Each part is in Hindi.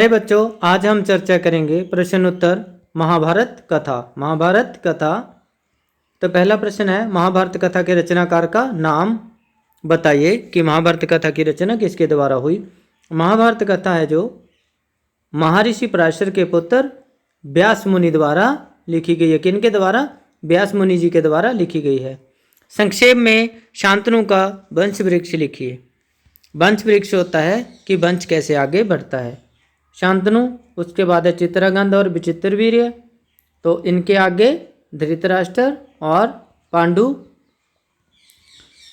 अरे बच्चों, आज हम चर्चा करेंगे प्रश्न उत्तर महाभारत कथा। महाभारत कथा। तो पहला प्रश्न है, महाभारत कथा के रचनाकार का नाम बताइए कि महाभारत कथा की रचना किसके द्वारा हुई। महाभारत कथा है जो महर्षि पराशर के पुत्र व्यास मुनि द्वारा लिखी गई है। किनके द्वारा? व्यास मुनि जी के द्वारा लिखी गई है। संक्षेप में शांतनु का वंश वृक्ष लिखिए। वंश वृक्ष होता है कि वंश कैसे आगे बढ़ता है। शांतनु, उसके बाद है चित्रगंध और विचित्रवीर्य। तो इनके आगे धृतराष्ट्र और पांडु।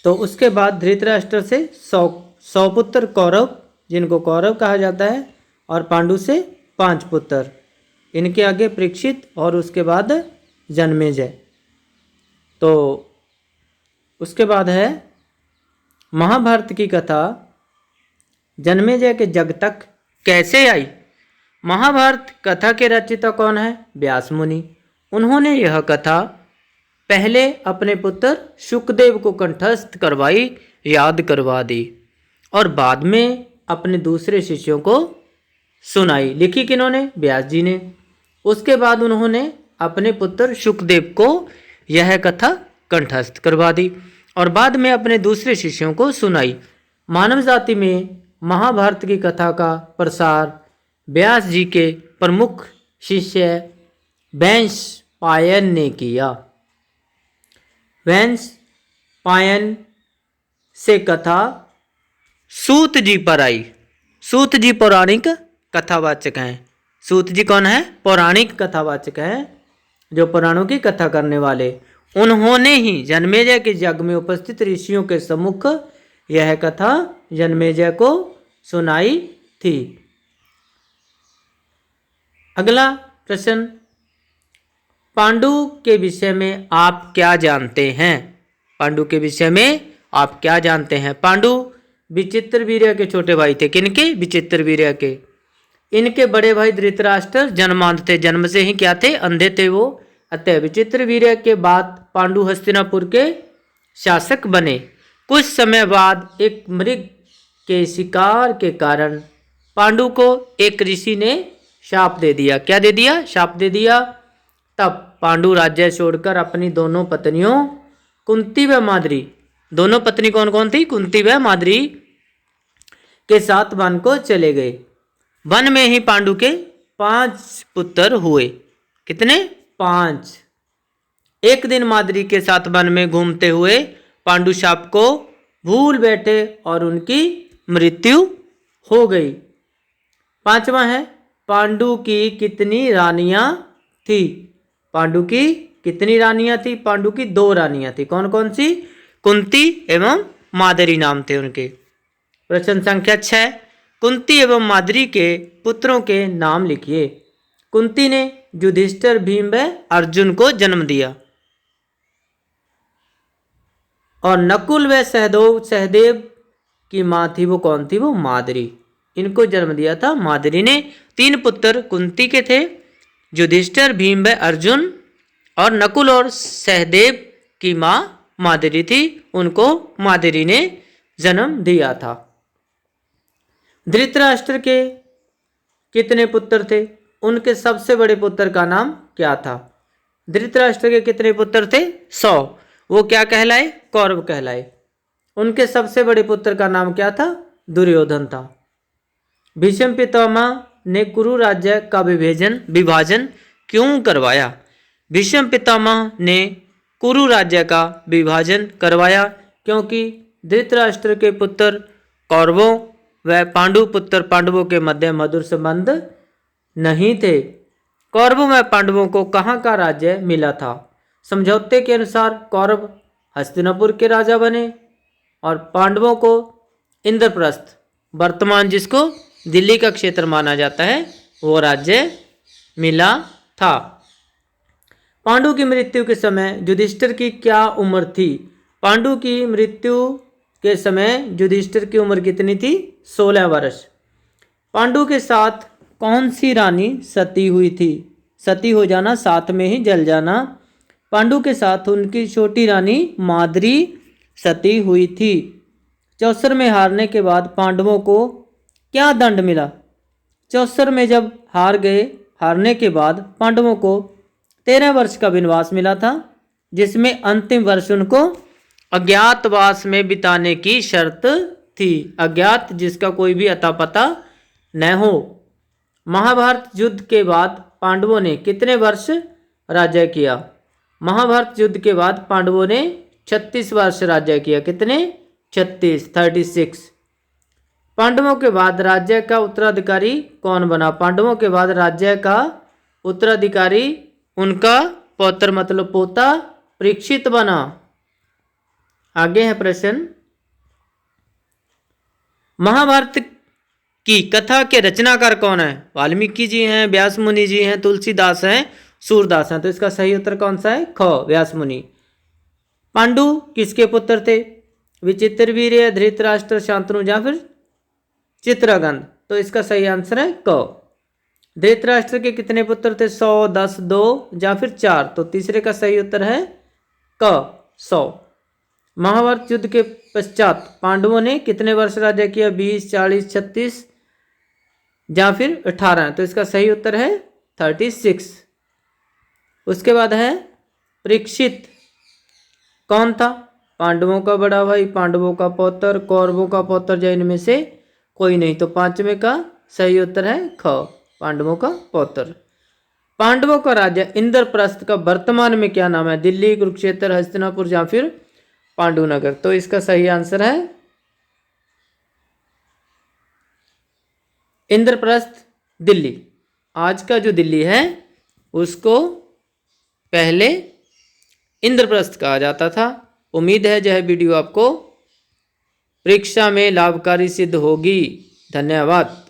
तो उसके बाद धृतराष्ट्र से सौ पुत्र कौरव, जिनको कौरव कहा जाता है, और पांडु से 5 पुत्र। इनके आगे परीक्षित और उसके बाद जन्मेजय। तो उसके बाद है महाभारत की कथा जन्मेजय के जग तक कैसे आई। महाभारत कथा के रचयिता कौन है? व्यास मुनि। उन्होंने यह कथा पहले अपने पुत्र शुकदेव को कंठस्थ करवाई, याद करवा दी, और बाद में अपने दूसरे शिष्यों को सुनाई। लिखी किन्होंने? व्यास जी ने। उसके बाद उन्होंने अपने पुत्र शुकदेव को यह कथा कंठस्थ करवा दी और बाद में अपने दूसरे शिष्यों को सुनाई। मानव जाति में महाभारत की कथा का प्रसार व्यास जी के प्रमुख शिष्य वैशंपायन ने किया। वैशंपायन से कथा सूत जी पर आई। सूत जी पौराणिक कथावाचक हैं। सूत जी कौन है? पौराणिक कथावाचक हैं, जो पुराणों की कथा करने वाले। उन्होंने ही जन्मेजय के यज्ञ में उपस्थित ऋषियों के सम्मुख यह कथा जन्मेजय को सुनाई थी। अगला प्रश्न, पांडु के विषय में आप क्या जानते हैं? पांडु के विषय में आप क्या जानते हैं? पांडु विचित्रवीर्य के छोटे भाई थे। किनके? विचित्रवीर्य के। इनके बड़े भाई धृतराष्ट्र जन्मांध थे, जन्म से ही क्या थे? अंधे थे वो। अतः विचित्रवीर्य के बाद पांडु हस्तिनापुर के शासक बने। कुछ समय बाद एक मृग के शिकार के कारण पांडु को एक ऋषि ने शाप दे दिया। क्या दे दिया? शाप दे दिया। तब पांडु राज्य छोड़कर अपनी दोनों पत्नियों कुंती व माद्री, दोनों पत्नी कौन कौन थी? कुंती व माद्री के साथ वन को चले गए। वन में ही पांडु के 5 पुत्र हुए। कितने? 5। एक दिन माद्री के साथ वन में घूमते हुए पांडु शाप को भूल बैठे और उनकी मृत्यु हो गई। 5वां है, पांडु की कितनी रानियां थी? पांडु की कितनी रानियां थी? पांडु की 2 रानियां थी। कौन कौन सी? कुंती एवं माद्री नाम थे उनके। प्रश्न संख्या 6, कुंती एवं माद्री के पुत्रों के नाम लिखिए। कुंती ने युधिष्ठिर, भीम व अर्जुन को जन्म दिया और नकुल व सहदेव की माँ थी, वो कौन थी? वो माद्री। इनको जन्म दिया था माद्री ने। 3 पुत्र कुंती के थे, युधिष्ठिर, भीम व अर्जुन, और नकुल और सहदेव की माँ माद्री थी, उनको माद्री ने जन्म दिया था। धृतराष्ट्र के कितने पुत्र थे? उनके सबसे बड़े पुत्र का नाम क्या था? धृतराष्ट्र के कितने पुत्र थे? 100। वो क्या कहलाए? कौरव कहलाए। उनके सबसे बड़े पुत्र का नाम क्या था? दुर्योधन था। भीष्म पितामह ने कुरु राज्य का विभाजन क्यों करवाया? भीष्म पितामह ने कुरु राज्य का विभाजन करवाया क्योंकि धृतराष्ट्र के पुत्र कौरवों व पांडु पुत्र पांडवों के मध्य मधुर संबंध नहीं थे। कौरवों व पांडवों को कहाँ का राज्य मिला था? समझौते के अनुसार कौरव हस्तिनापुर के राजा बने और पांडवों को इंद्रप्रस्थ, वर्तमान जिसको दिल्ली का क्षेत्र माना जाता है, वो राज्य मिला था। पांडु की मृत्यु के समय युधिष्ठिर की क्या उम्र थी? पांडु की मृत्यु के समय युधिष्ठिर की उम्र कितनी थी? 16 वर्ष। पांडु के साथ कौन सी रानी सती हुई थी? सती हो जाना, साथ में ही जल जाना। पांडु के साथ उनकी छोटी रानी माद्री सती हुई थी। चौसर में हारने के बाद पांडवों को क्या दंड मिला? चौसर में जब हारने के बाद पांडवों को 13 वर्ष का वनवास मिला था, जिसमें अंतिम वर्ष उनको अज्ञातवास में बिताने की शर्त थी। अज्ञात जिसका कोई भी अता पता न हो। महाभारत युद्ध के बाद पांडवों ने कितने वर्ष राज्य किया? महाभारत युद्ध के बाद पांडवों ने 36 वर्ष राज्य किया। कितने? 36। पांडवों के बाद राज्य का उत्तराधिकारी कौन बना? पांडवों के बाद राज्य का उत्तराधिकारी उनका पौत्र मतलब पोता परीक्षित बना। आगे है प्रश्न, महाभारत की कथा के रचनाकार कौन है? वाल्मीकि जी हैं, व्यास मुनि जी हैं, तुलसीदास हैं, सूरदास हैं। तो इसका सही उत्तर कौन सा है? ख, व्यास मुनि। पांडु किसके पुत्र थे? विचित्रवीर्य, धृतराष्ट्र, शांतनु या फिर चित्रगंध। तो इसका सही आंसर है क। धृतराष्ट्र के कितने पुत्र थे? 100, 10, 2 या फिर 4। तो तीसरे का सही उत्तर है क, 100। महाभारत युद्ध के पश्चात पांडवों ने कितने वर्ष राज्य किया? 20, 40, 36 या फिर 18। तो इसका सही उत्तर है 36। उसके बाद है परीक्षित कौन था? पांडवों का बड़ा भाई, पांडवों का पौत्र, कौरवों का पौत्र या इनमें से कोई नहीं। तो पांचवें का सही उत्तर है ख, पांडवों का पौत्र। पांडवों का राज्य इंद्रप्रस्थ का वर्तमान में क्या नाम है? दिल्ली, कुरुक्षेत्र, हस्तिनापुर या फिर पांडुनगर। तो इसका सही आंसर है इंद्रप्रस्थ, दिल्ली। आज का जो दिल्ली है उसको पहले इंद्रप्रस्थ कहा जाता था। उम्मीद है यह वीडियो आपको परीक्षा में लाभकारी सिद्ध होगी। धन्यवाद।